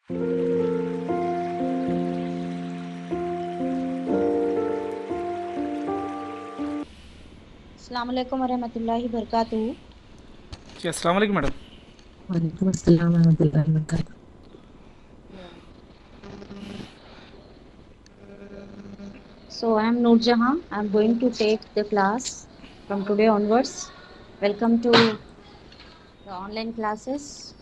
अस्सलाम वालेकुम वरहमतुल्लाहि वबरकातुहू। जी अस्सलाम वालेकुम मैडम। वालेकुम अस्सलाम वरहमतुल्लाहि वबरकातुह। Yeah. So I am Noor Jahan. I am going to take the class from today onwards. Welcome to the online classes.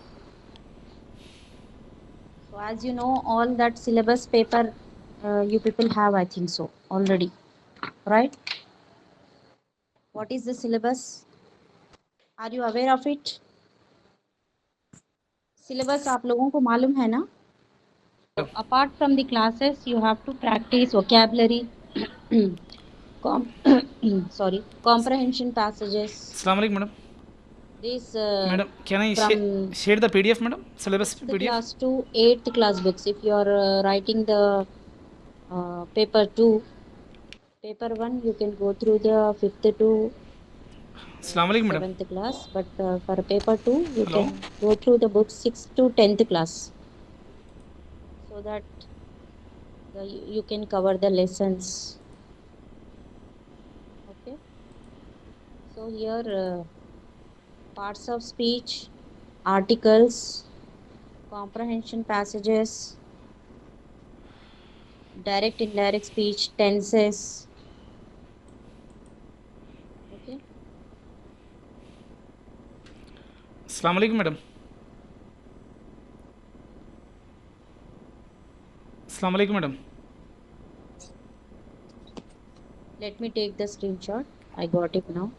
So as you know, all that syllabus paper you people have, I think so already, right? What is the syllabus? Are you aware of it? Syllabus आप लोगों को मालूम है ना? So apart from the classes, you have to practice vocabulary, com comprehension passages. अस्सलाम वालेकुम madam. This madam can I from share the PDF madam, syllabus sixth PDF? class to eighth class books. If you are writing the paper two, paper one, you can go through the fifth to अस्सलाम वालेकुम madam. seventh class. But for paper two, you hello. can go through the books sixth to tenth class, so that you can cover the lessons. Okay. So here parts of speech, articles, comprehension passages, direct indirect speech, tenses. Okay. अस्सलाम वालेकुम madam. अस्सलाम वालेकुम madam. Let me take the screenshot. I got it now.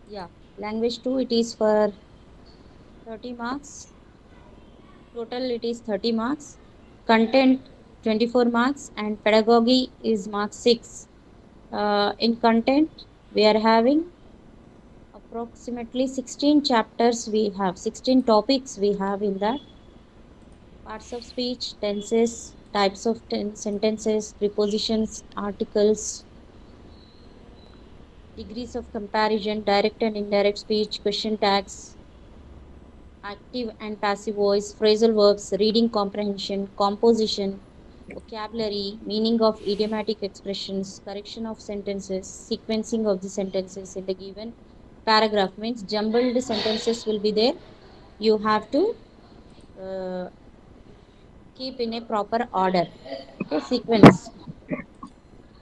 Yeah, language 2, it is for 30 marks. Total it is 30 marks. Content 24 marks and pedagogy is mark 6. In content, we are having approximately 16 chapters. We have 16 topics we have in that. Parts of speech, tenses, types of sentences, prepositions, articles, degrees of comparison, direct and indirect speech, question tags, active and passive voice, phrasal verbs, reading comprehension, composition, vocabulary, meaning of idiomatic expressions, correction of sentences, sequencing of the sentences in the given paragraph. Means jumbled sentences will be there. You have to uh, keep in a proper order. Okay, sequence.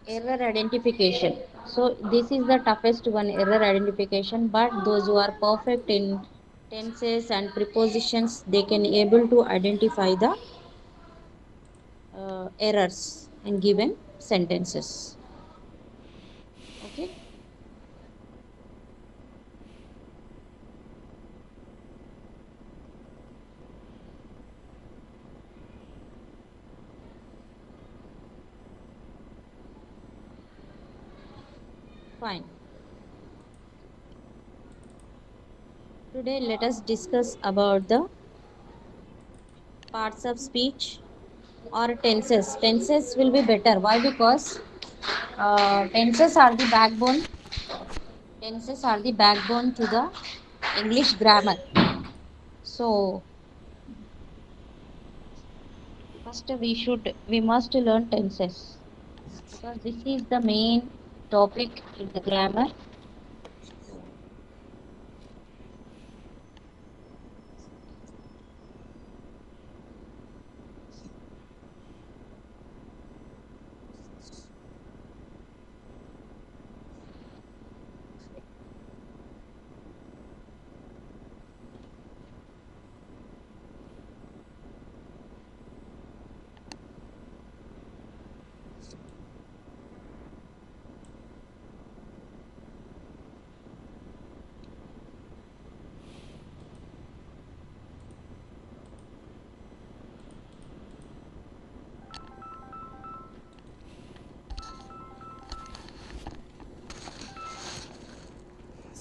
Error identification. So this is the toughest one, error identification, but those who are perfect in tenses and prepositions, they can able to identify the errors in given sentences. Okay, fine. Today let us discuss about the parts of speech or tenses. Tenses will be better. Why? Because tenses are the backbone. Tenses are the backbone to the English grammar. So first we must learn tenses, because this is the main topic in the grammar.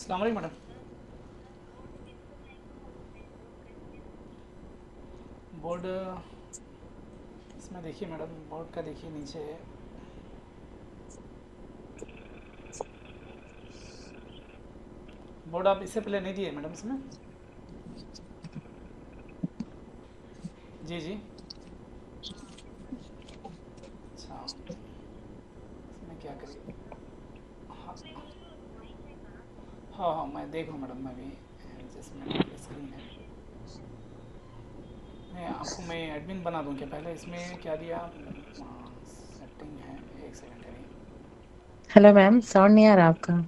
अस्सलाम वालेकुम madam. Board इसमें देखिए madam, board का देखिए नीचे board आप इससे पहले नहीं दिए मैडम इसमें? जी जी। अच्छा, इसमें क्या करिए? हाँ हाँ हाँ, मैं देख लूँ मैडम, मैं भी एडजस्टमेंट स्क्रीन है। मैं एडमिन बना दूँ क्या? पहले इसमें क्या दिया मैडम? सेटिंग है, एक सेकंड है। हेलो मैम, साउंड नहीं आ रहा आपका।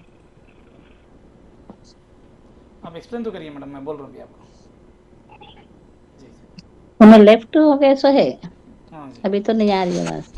आप एक्सप्लेन तो करिए मैडम, मैं बोल रहा हूँ अभी आपको। जी जी। हमें लेफ्ट हो गए सो है, हाँ जी। अभी तो नहीं आ रही आवाज।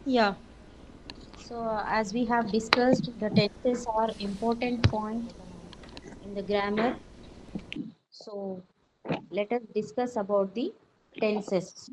Yeah. So, as we have discussed, the tenses are important point in the grammar. So, let us discuss about the tenses.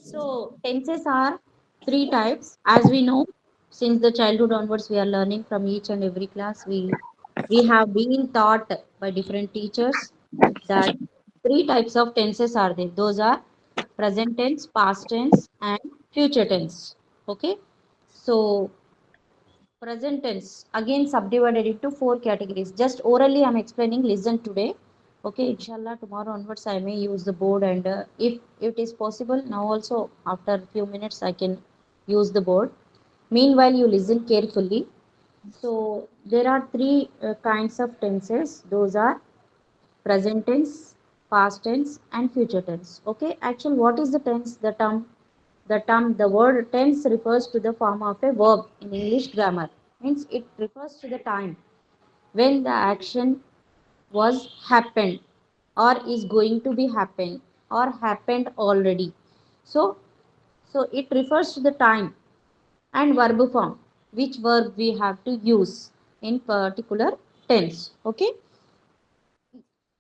So, tenses are three types. As we know, since the childhood onwards, we are learning from each and every class. We have been taught by different teachers that three types of tenses are there. Those are present tense, past tense, and future tense. Okay. So, present tense again subdivided into four categories. Just orally, I'm explaining. Listen today. Okay, inshallah, tomorrow onwards, I may use the board, and if it is possible, now also after a few minutes, I can use the board. Meanwhile, you listen carefully. So, there are three kinds of tenses. Those are present tense, past tense, and future tense. Okay, actually, what is the tense? The word tense refers to the form of a verb in English grammar. Means it refers to the time when the action was happened or is going to be happened or happened already. So, so it refers to the time and verb form, which verb we have to use in particular tense. Okay.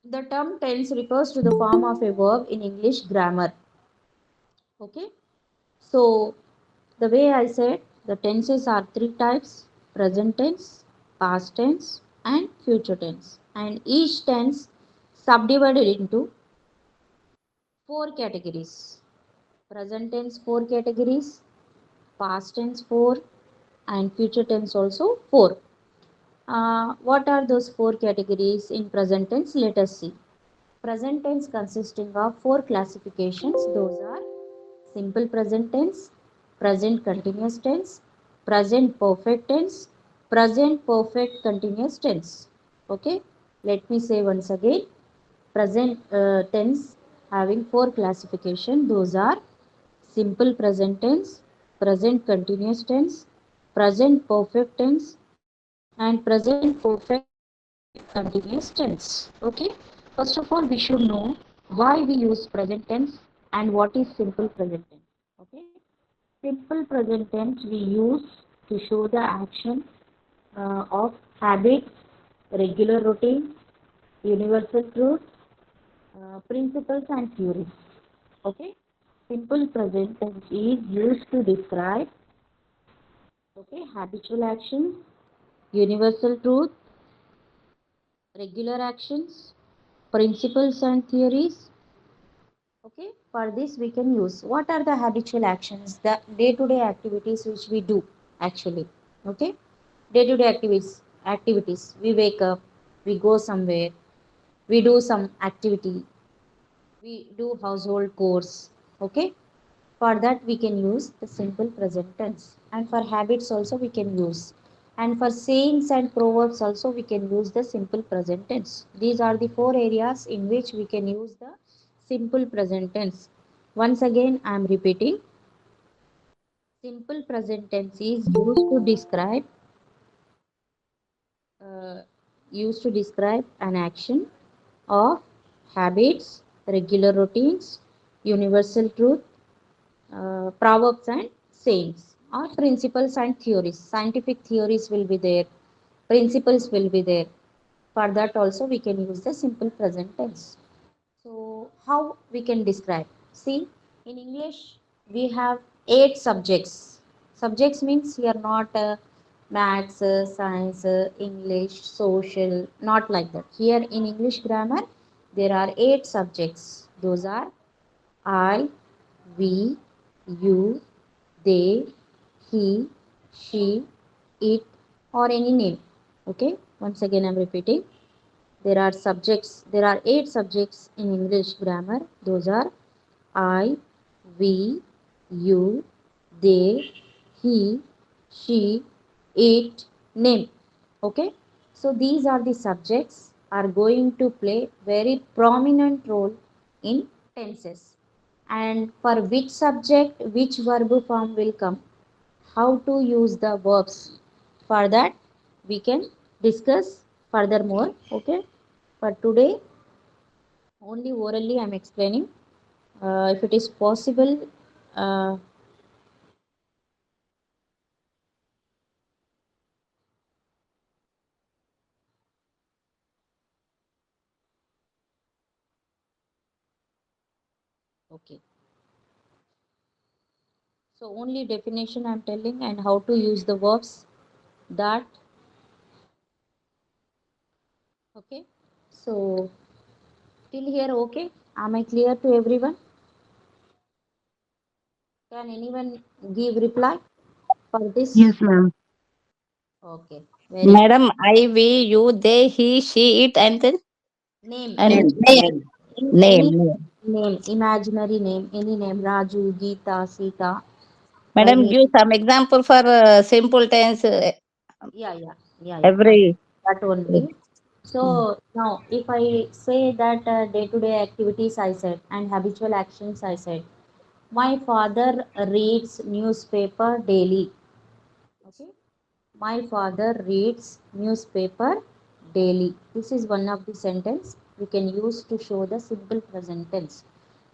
The term tense refers to the form of a verb in English grammar. Okay. So, the way I said, the tenses are three types: present tense, past tense, and future tense. And each tense subdivided into four categories: present tense, four categories, past tense, four, and future tense also four. What are those four categories in present tense? Let us see. Present tense consisting of four classifications. Those are simple present tense, present continuous tense, present perfect tense, present perfect continuous tense. Okay, let me say once again. Present tense having four classification. Those are simple present tense, present continuous tense, present perfect tense, and present perfect continuous tense. Okay, first of all, we should know why we use present tense and what is simple present tense. Okay, simple present tense we use to show the action of habits, regular routine, universal truth, principles and theories. Okay, simple present tense is used to describe habitual actions, universal truth, regular actions, principles and theories. Okay, for this we can use what are the habitual actions, the day-to-day activities which we do actually. Okay, day-to-day activities. We wake up, we go somewhere, we do some activity, we do household chores. Okay, for that we can use the simple present tense, and for habits also we can use, and for sayings and proverbs also we can use the simple present tense. These are the four areas in which we can use the simple present tense. Once again I am repeating, simple present tense is uh, used to describe an action of habits, regular routines, universal truth, proverbs and sayings, or principles and theories. Scientific theories will be there, principles will be there. For that also we can use the simple present tense. So how we can describe? See, in English we have 8 subjects. Subjects means here not maths, science, English, social, not like that. Here in English grammar there are 8 subjects. Those are I, we, you, they, he, she, it, or any name. Okay, once again I'm repeating. There are 8 subjects in English grammar. Those are I, we, you, they, he, she, it, name. Okay, so these are the subjects are going to play very prominent role in tenses. And for which subject which verb form will come, how to use the verbs, for that we can discuss furthermore. Okay, for today only orally I am explaining. If it is possible, uh, okay, so only definition I am telling and how to use the verbs, that. Okay, so till here, okay, am I clear to everyone? Can anyone give reply for this? Yes, ma'am. Okay, very good. Madam, I, we, you, they, he, she, it, and then Name, and any name. name, imaginary name, any name, Raju, Geeta, Sita, by Madam, name. give some example for simple tense. Yeah, yeah, yeah, yeah. Every. That only. So now, if I say that day-to-day activities I said and habitual actions I said, my father reads newspaper daily. Okay, my father reads newspaper daily. This is one of the sentence we can use to show the simple present tense.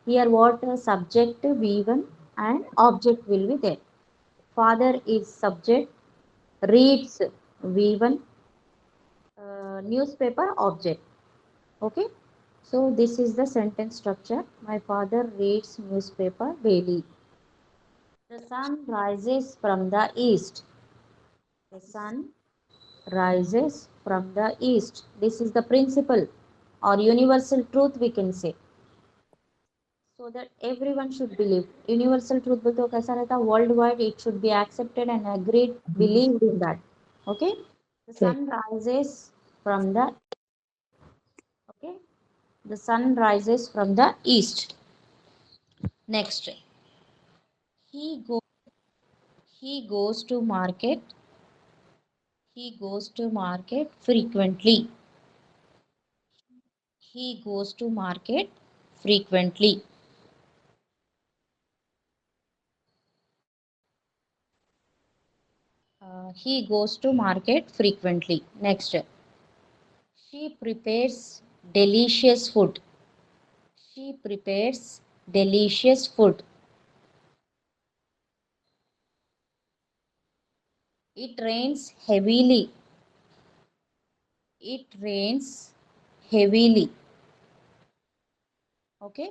Here, what subject V1 and object will be there. Father is subject, reads V1, newspaper object. Okay, so this is the sentence structure. My father reads newspaper daily. The sun rises from the east. The sun rises from the east. This is the principle or universal truth we can say. So that everyone should believe. Universal truth बोलते हो कैसा रहता, worldwide it should be accepted and agreed, believed in that. Okay, the Okay. sun rises from the, okay, The sun rises from the east. Next, he go he goes to market. He goes to market frequently. He goes to market frequently. He goes to market frequently. Next, she prepares delicious food. She prepares delicious food. It rains heavily. It rains heavily. Okay.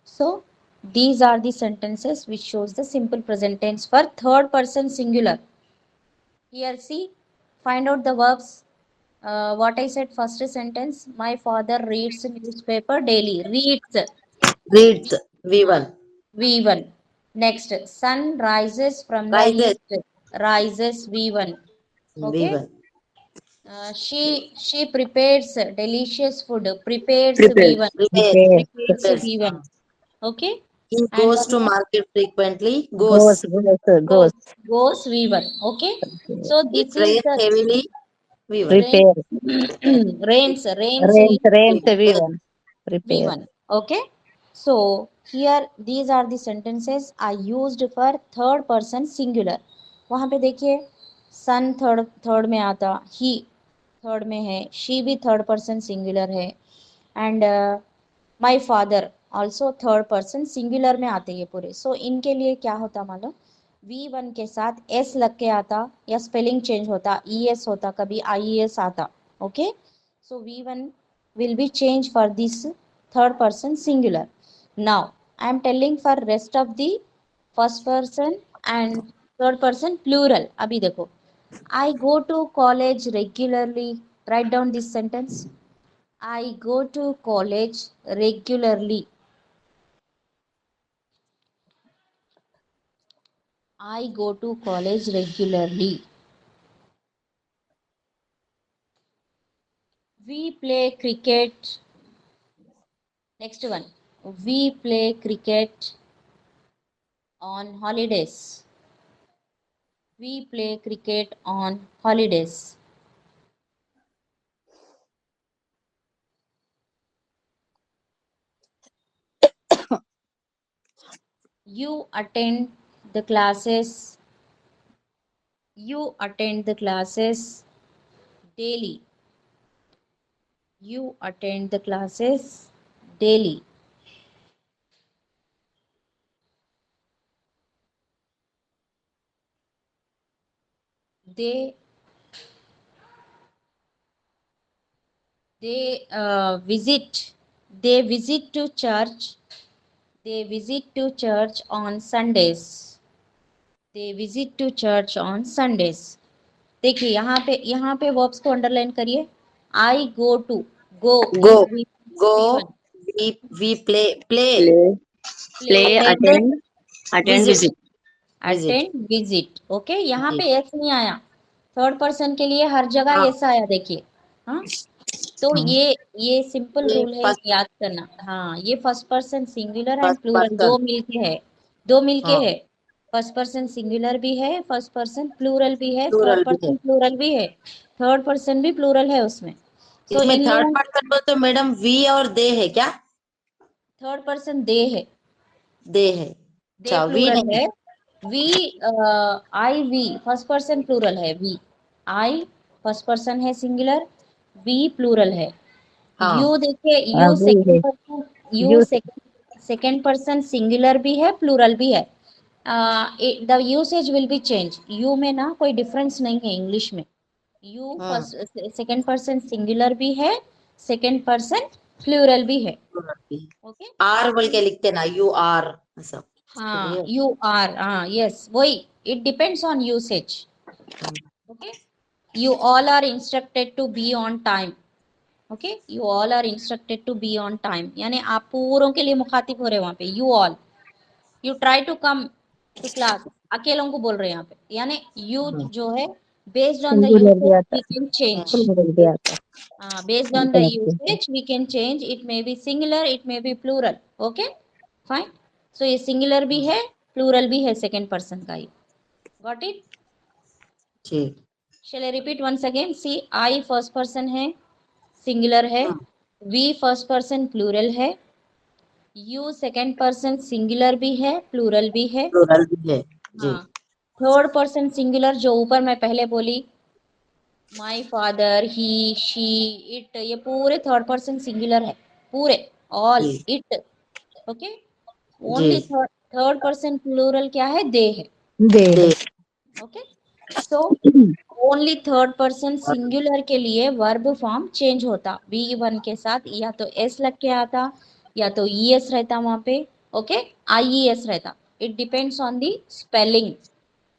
So these are the sentences which shows the simple present tense for third person singular. Here see, find out the verbs. What I said first sentence, my father reads newspaper daily. Reads. Reads. V1. V1. Next, sun rises from the Rises. east. Rises V1. Okay. V1. She prepares delicious food. Prepares Prepares. V1. Prepares. Prepares. Prepares Prepares. V1. Okay. He And goes one to more, market frequently. Goes. Goes. Goes. goes V1. Okay. So It this is rains the heavily. V1. rain. Prepare. Rains. Rains Rains. Rains. Prepares. V1. Prepare. V1. Okay. So here these are the sentences I used for third person singular. वहां पे देखिए सन third में आता, ही third में है, she भी third person singular है, and my father also third person singular में आते ये पूरे. सो इनके लिए क्या होता मालूम, V1 के साथ S लग के आता या स्पेलिंग चेंज होता, ES होता, कभी IES आता. Okay. So V1 will be changed for this third person singular. Now I am telling for rest of the first person and third person plural. अभी देखो, I go to college regularly. Write down this sentence. I go to college regularly. I go to college regularly. We play cricket. Next one. We play cricket on holidays. We play cricket on holidays. You attend the classes. You attend the classes daily. You attend the classes daily. They visit. They visit to church. They visit to church on Sundays. They visit to church on Sundays. देखिए यहाँ पे verbs को underline करिए. I go to. Go Go. is Go. V1. We play. Play. Play. Play. Attend. Attend. Visit. Visit. Visit. Attend. Visit. Okay. यहाँ जी. पे S नहीं आया. Third person के लिए हर जगह हाँ. एस आया. देखिए. हाँ. तो ये सिंपल ये रूल है, first- याद करना. हाँ, ये first person singular and First plural person. दो मिलके है. दो मिलके हाँ. है. फर्स्ट पर्सन सिंगुलर भी है, फर्स्ट पर्सन प्लूरल भी है, Plural थर्ड भी है. पर्सन प्लूरल भी है, थर्ड पर्सन भी प्लूरल है उसमें. सो इसमें इन थर्ड लोगों पर्सन बोल तो मैडम वी और दे है क्या? थर्ड पर्सन दे है. दे है. दे अच्छा वी प्लूरल नहीं. है. We I we first person plural है. वी आई फर्स्ट पर्सन है सिंगुलर, वी प्लूरल है. हाँ. यू देखिए, हाँ, यू वही है. Second person, you You. Second person singular भी है, प्लूरल भी है. The usage will be change. You में ना कोई डिफरेंस नहीं है इंग्लिश में. You first second person singular भी है, सेकंड पर्सन प्लूरल भी है. ओके. आर बोल के लिखते ना. You are. सब. हाँ, यू आर. हाँ, यस, वही. It depends on usage. Okay. You all are instructed to be on time. Okay. You all are instructed to be on time, यानी आप पूरों के लिए मुखातिब हो रहे हैं वहां पे. You all, you try to come to class, अकेलों को बोल रहे हैं यहाँ पे. यानी यू जो है बेस्ड ऑन द Singular भी यूसेज आता. We can change. Plural भी आता. Based on the Okay. usage, we can change. It may be singular, it may be plural. Okay, fine. So ये singular भी है, plural भी है second person का ये. Got it? Ji Shall I repeat once again? See, I first person है, singular है. We first person plural है. You second person singular भी है, plural भी है. प्लूरल भी है जी हाँ. थर्ड पर्सन सिंगुलर जो ऊपर मैं पहले बोली, my father, he, she, it, ये पूरे थर्ड पर्सन सिंगुलर है, पूरे, ऑल, जी इट. ओके. जी ओनली थर्ड पर्सन प्लूरल क्या है? दे है. They they okay. So only third person singular के लिए वर्ब फॉर्म चेंज होता. V1 के साथ या तो s लग के आता या तो es रहता वहां पे. ओके. IES रहता. It depends on the spelling.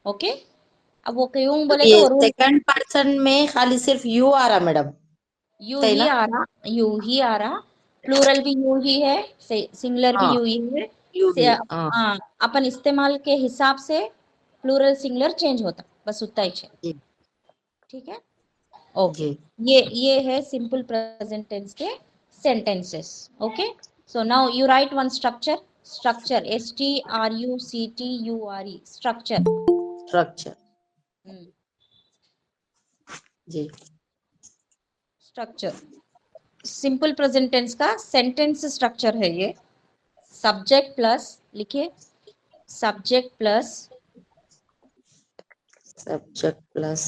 Okay. अब वो क्यों बोले ये तो रूल, सेकंड पर्सन में खाली सिर्फ यू आ रहा मैडम यू सही ही ना आ रहा, यू ही आ रहा. प्लूरल भी यू ही है, सिंगुलर भी हाँ यू ही है. यू से ही हाँ हाँ, अपन इस्तेमाल के हिसाब से प्लूरल सिंगुलर चेंज होता, बस उतना ही है. जी ठीक है. ओके. जी ये है सिंपल प्रेजेंट टेंस के sentences. Okay. So now you write one structure. Structure, STRUCTURE, structure. Structure जी स्ट्रक्चर सिंपल प्रेजेंट टेंस का सेंटेंस स्ट्रक्चर है ये. सब्जेक्ट प्लस, लिखिए, subject plus subject plus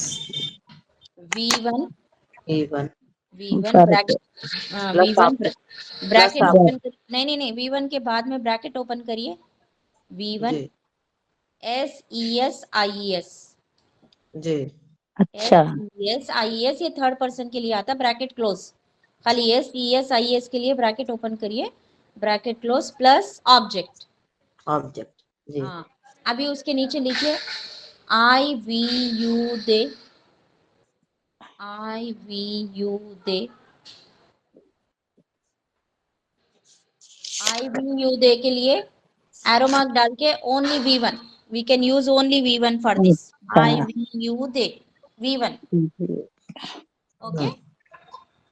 V1, V1 V1 Sorry. Bracket, plus V1 plus bracket आप open कर, नहीं, V1 के बाद में ब्रैकेट ओपन करिए. V1 जी SESIES, जी अच्छा SESIES ये थर्ड पर्सन के लिए आता, ब्रैकेट क्लोज. खाली SESIES के लिए ब्रैकेट ओपन करिए, bracket close, plus object. Object जी हाँ. अभी उसके नीचे लिखिए IVU दे, IVU दे, IVU दे के लिए एरो मार्क डाल के only V1, we can use only V1 for this. अच्छा IVU दे, V1. ओके.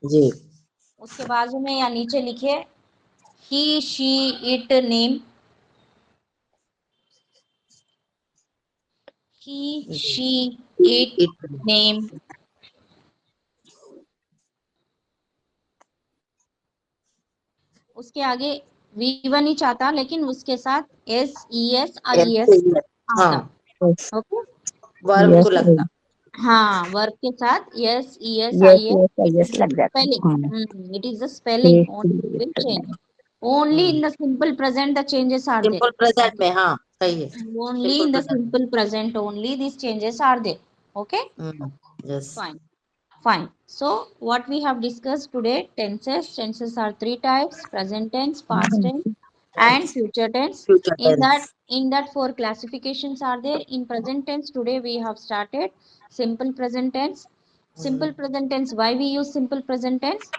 जी उसके बाजू में या नीचे लिखिए he, she, it, name. He, she, it, it name. उसके आगे V1 ही चाहता, लेकिन उसके साथ SESIES हाँ आता. ओके. वर्ब यस को लगता हाँ, वर्ब के साथ यस SESIES. यस यस लग जाता है. Spelling. It is the spelling only will change. Only in the simple present the changes are there. Simple present में हाँ सही है Only simple in the present simple present only these changes are there. Okay. Yes Fine. Fine. So what we have discussed today, tenses. Tenses are three types: present tense, past tense, and future tense. Future tense In that four classifications are there. In present tense today we have started simple present tense. Simple present tense, why we use simple present tense?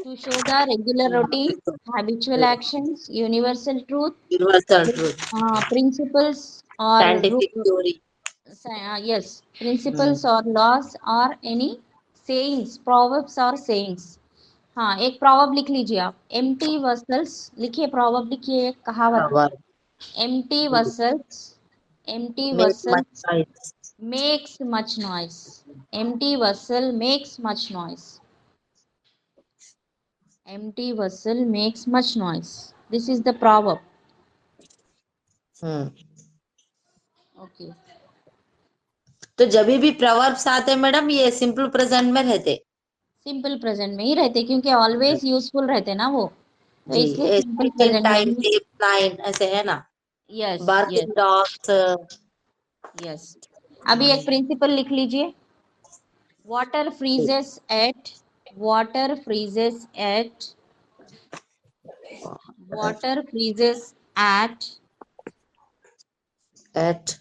To show the regular routine, habitual actions, universal truth, universal truth principles or scientific theory yes, principles or laws or any sayings, proverbs or sayings. हाँ, एक proverb लिख लीजिए आप. Empty vessels, लिखिए proverb, लिखिए एक कहावत. Verb Empty vessels, empty make much vessels noise makes much noise. Empty vessel makes much noise. Empty vessel makes much noise. This is the proverb. Okay. तो जब भी प्रवर्ब्स आते मैडम ये सिंपल प्रेजेंट में रहते सिंपल प्रेजेंट में ही रहते, क्योंकि ऑलवेज यूजफुल रहते ना वो, तो जी इसलिए ए सिंपल स्पीकिंग प्रेजेंट में टाइम ही. टेप लाइन ऐसे है ना yes, yes, barking dogs yes. अभी एक प्रिंसिपल लिख लीजिए. Water freezes at, water freezes at, water freezes at at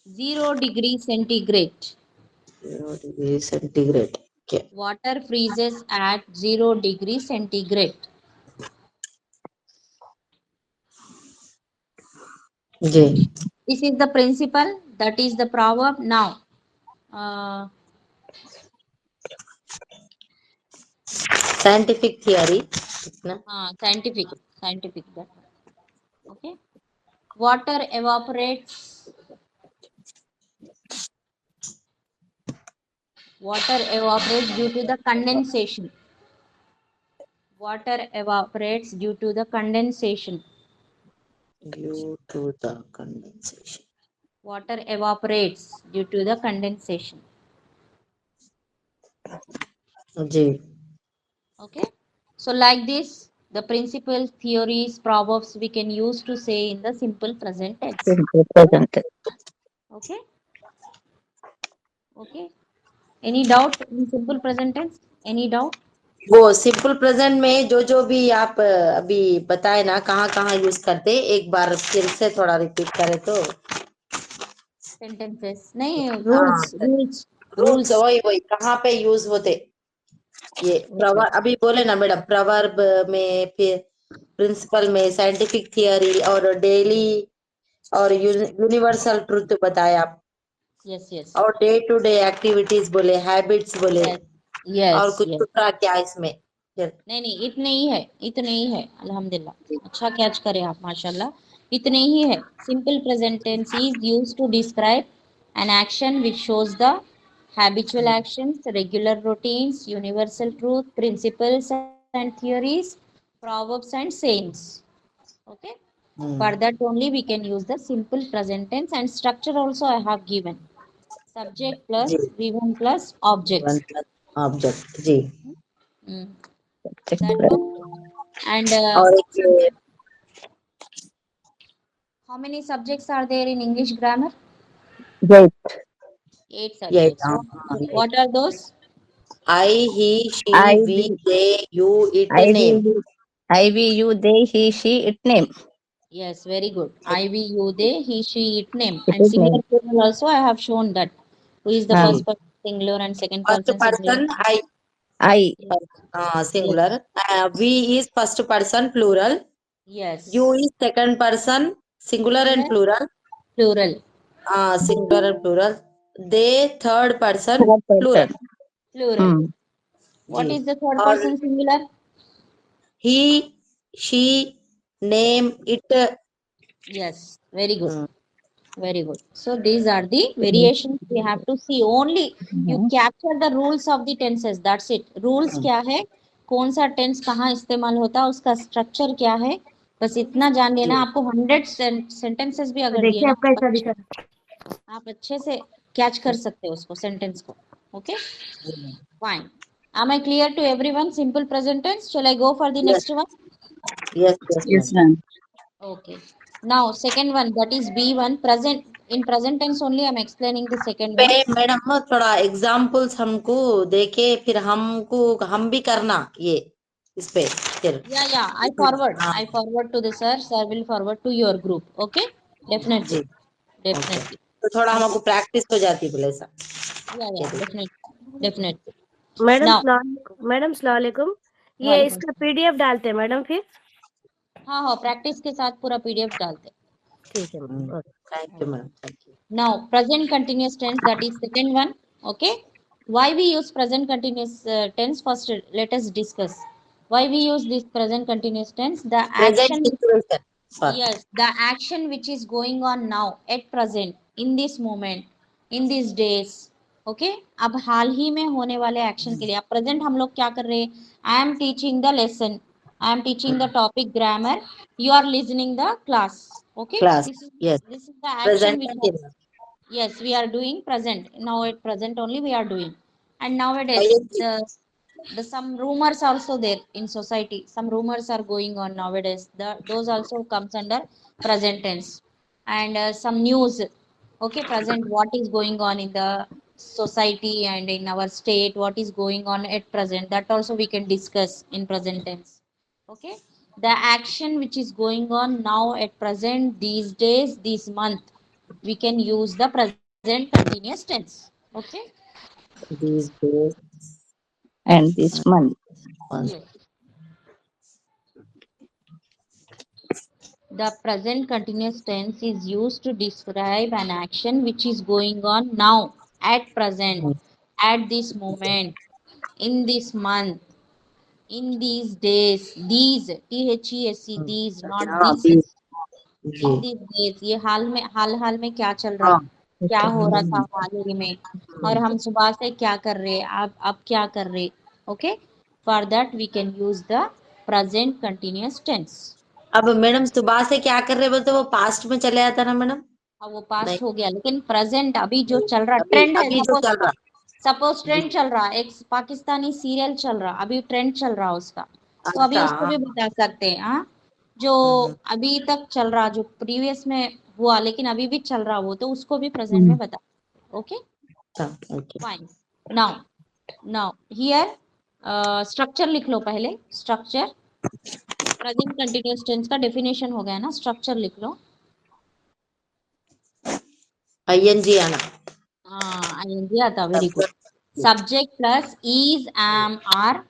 0 degree centigrade. 0 degree centigrade Water freezes at 0 degree centigrade. जी This is the principle, that is the proverb. Now, uh, Scientific theory. इतना scientific that. Okay. Water evaporates. Water evaporates due to the condensation. Water evaporates due to the condensation. due to the condensation. Water evaporates due to the condensation. जी. Okay. So like this, the principal theories, proverbs we can use to say in the simple present tense. Simple present tense. Okay. Okay. Any doubt in simple present tense? Any doubt? वो simple present में जो भी आप अभी बताए ना कहाँ use करते, एक बार फिर से थोड़ा रिपीट करें तो. Sentences. नहीं, rules. रूल्स वही कहाँ पे यूज होते. ये प्रवर्ब अभी बोले ना मैडम, प्रवर्ब में, फिर प्रिंसिपल में, साइंटिफिक थियरी और डेली और यूनिवर्सल ट्रूथ बताया आप. Yes. और डे टू डे एक्टिविटीज बोले, हैबिट्स बोले. Yes. और कुछ दूसरा क्या इसमें फिर. नहीं, इतने ही है अल्हम्दुलिल्लाह. अच्छा कैच करें आप, माशाल्लाह. इतने ही है. Simple present tense is used to describe an action which shows the habitual actions, regular routines, universal truth, principles and theories, proverbs and sayings. Okay. For that only we can use the simple present tense, and structure also I have given. Subject plus जी. V1 plus objects. Object जी. Mm. Subject That plus. one. And और एक ये how many subjects are there in English grammar? Eight. 8 ये subjects. What are those? I, he, she, I, we, we, they, you, it, I, name. we, I, we, you, they, he, she, it name. Yes, very good. I, we, you, they, he, she, it name. It And is singular name. plural also I have shown that. Who is the हाँ. first person singular and second First person singular? person I, I. singular. We is first person plural. Yes. You is second person singular and plural. Plural. Singular and plural. They third person Third plural. person. Plural. What ji. is the third और person singular? he, she, name, it. Yes, very good. Very good. So these are the variations we have to see. Only you capture the rules of the tenses. That's it. Rules क्या है, कौन सा tense कहाँ इस्तेमाल होता है, उसका structure क्या है, बस इतना जान लेना. आपको 100 सेंटेंसेस भी अगर दिए ना, आप अच्छे से कैच कर सकते हो उसको, सेंटेंस को. Okay, fine. Am I clear to everyone? Simple present tense. Shall I go for the Yes. next one? Yes, Yes, ma'am. ma'am. Okay. Now second one, that is B1. Present, in present tense only I am explaining the second पे one. Madam थोड़ा examples हमको देके फिर हम भी करना ये इस पे फिर. Yeah. I forward to the sir. Sir will forward to your group. Okay. Definitely. Ji. Definitely. तो थोड़ा हमको प्रैक्टिस हो जाती है ऐसा. Yeah. Definitely. Madam Now. सलाम अलैकुम. ये वालेकुम. इसका पीडीएफ डालते हैं मैडम फिर. हाँ, प्रैक्टिस के साथ पूरा PDF डालते. ठीक है madam. Thank you madam. Thank you. Now present continuous tense, that is second one. Okay. Why we use present continuous tense? First let us discuss why we use this present continuous tense. The present action. Situation. Yes, the action which is going on now at present, in this moment, in these days. Okay. अब हाल ही में होने वाले action के लिए अब present हम लोग क्या कर रहे हैं? I am teaching the lesson, I am teaching the topic grammar, you are listening the class. Okay. Class. This yes. is the action present which continuous. yes we are doing present now, at present only we are doing. And nowadays the some rumors also there in society, some rumors are going on nowadays, those also comes under present tense. And some news. Okay, present, what is going on in the society and in our state, what is going on at present, that also we can discuss in present tense. Okay. The action which is going on now at present, these days, this month, we can use the present continuous tense. Okay. These days. And this month. Yes. The present continuous tense is used to describe an action which is going on now, at present, at this moment, in this month, In these days, these THESE, these, not हाँ, this. these, In जी these days, ये हाल में क्या चल रहा हाँ है, क्या हो रहा था हाल ही में, और हम सुबह से क्या कर रहे हैं, अब क्या कर रहे. Okay, for that we can use the present continuous tense. अब मैडम सुबह से क्या कर रहे बोलते वो पास्ट में चले आता ना मैडम. अब वो नहीं, पास्ट हो गया, लेकिन प्रेजेंट अभी जो चल रहा अभी ट्रेंड है. अभी जो चल रहा. सपोज ट्रेंड जी, चल रहा, एक पाकिस्तानी सीरियल चल रहा, अभी ट्रेंड चल रहा उसका, तो अभी अच्छा उसको हाँ. भी बता सकते हैं. हाँ, जो अभी तक चल रहा, जो प्रीवियस में हुआ लेकिन अभी भी चल रहा, वो तो उसको भी प्रेजेंट में बता. ओके, अच्छा, okay. Fine. Now here structure लिख लो पहले. स्ट्रक्चर प्रेजेंट कंटिन्यूअस टेंस का डेफिनेशन हो गया ना, स्ट्रक्चर लिख लो. ING आना. हाँ, ING आता, very good. Subject plus is, am, are.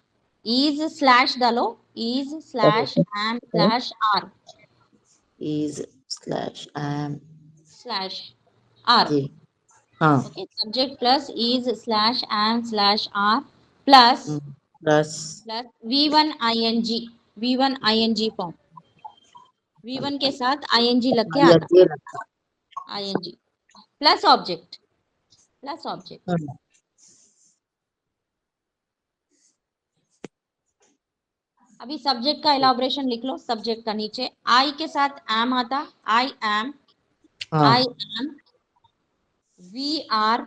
Is slash डालो, is slash am slash are is slash am. Slash are. जी हाँ. Okay, subject plus is slash am slash are plus plus plus V1 ING form. V1 के साथ ING लग के आता, ये रखा. ING plus object, plus object. अभी सब्जेक्ट का इलाबोरेशन लिख लो. सब्जेक्ट का नीचे आई के साथ एम आता, आई एम, हाँ. I am, we are,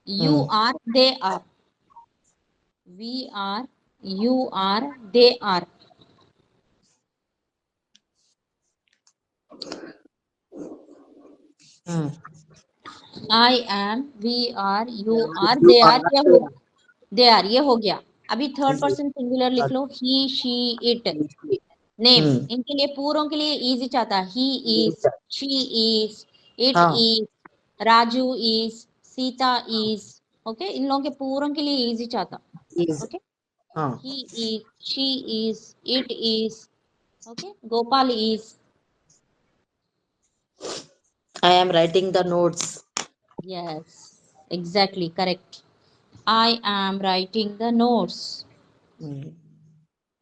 you are, they are. We are, you are, they are. I am, we are, you are, You they are are. They are, ये हो गया. अभी थर्ड पर्सन सिंगुलर लिख लो. He, she, it. Name, इनके लिए पूरों के लिए इजी चाहता. He is, she is, it हाँ. Is, Raju is, Sita is. Okay, इन लोगों के पूरों के लिए इजी चाहता. is. ओके, हाँ. he is, she is, it is. Okay, Gopal is. I am writing the notes. Yes, exactly correct. I am writing the notes.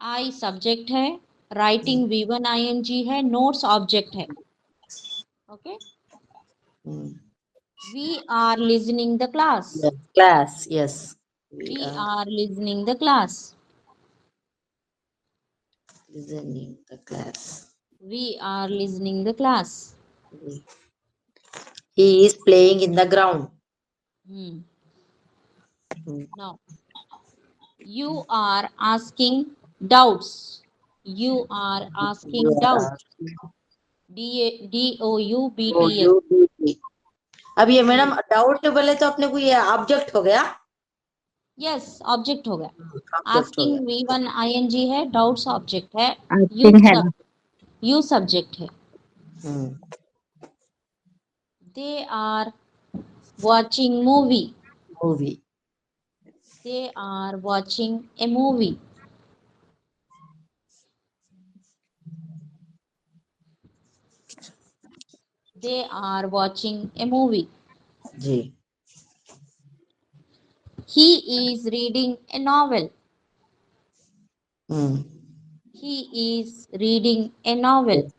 I subject है, writing V1 ING है, notes object है. Okay, we are listening the class. Yes. Class, yes. We are listening the class. Listening the class. We are listening the class. He is playing in the ground. Now, you are asking doubts. You are asking doubts. DOUBTS. अब ये madam doubt बोले तो अपने को ये object हो गया. Yes, object हो गया. Object हो आस्किंग गया. V1 ING है, डाउट्स ऑब्जेक्ट है, Asking है. यू सब्जेक्ट है. They are watching movie. Movie. They are watching a movie. They are watching a movie. जी. He is reading a novel. Hmm. He is reading a novel.